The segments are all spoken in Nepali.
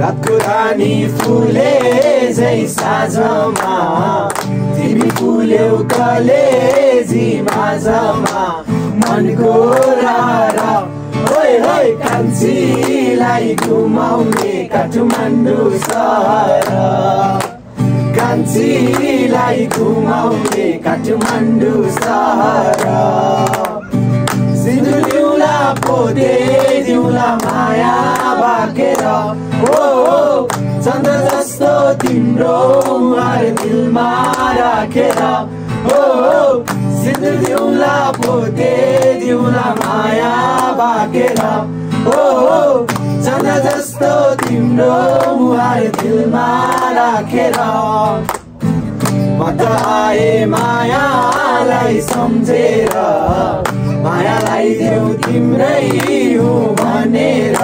रातको रानी फुले झै साँझमा तिमी फुल्यौ कलेजी माझमा मनको रारा ओइ होइ कान्छीलाई घुमाउने काठमाडौँ सहर कान्छीलाई घुमाउने काठमाडौँ सहर सिन्दुर दिउला पोते दिउला माया बाकेर ओ चन्द्र जस्तो तिम्रो मुहार दिलमा राखेर ओ सिन्दुर दिउला पोते दिउला माया बाकेर ओ चन्द्र जस्तो तिम्रो मुहार दिलमा राखेर म त आए मायालाई सम्झेर मायालाई देऊ तिम्रै हुँ भनेर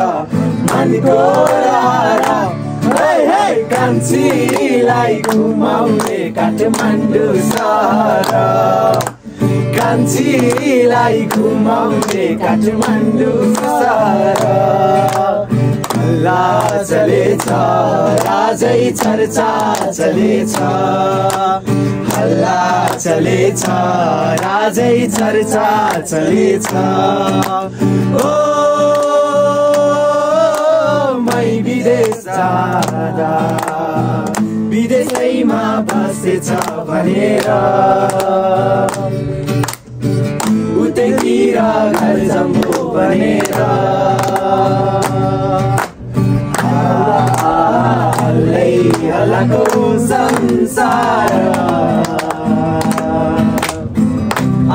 मनको रारा हे हे कान्छीलाई घुमाउने काठमाडौँ सहर कान्छीलाई घुमाउने काठमाडौँ सहर हल्ला चलेछ राजै चर्चा चलेछ हल्ला चलेछ राजै चर्चा चलेछ ओ मै विदेश जाँदा विदेशैमा बसेछ भनेर उतैतिर घर जम्बो भनेर हल्लै हल्लाको संसार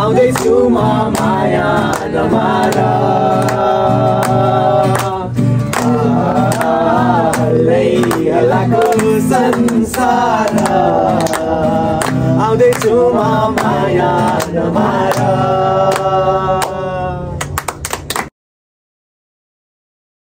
आउँदैछु म माया नमार हल्लै हल्लाको संसार आउँदैछु म माया नमार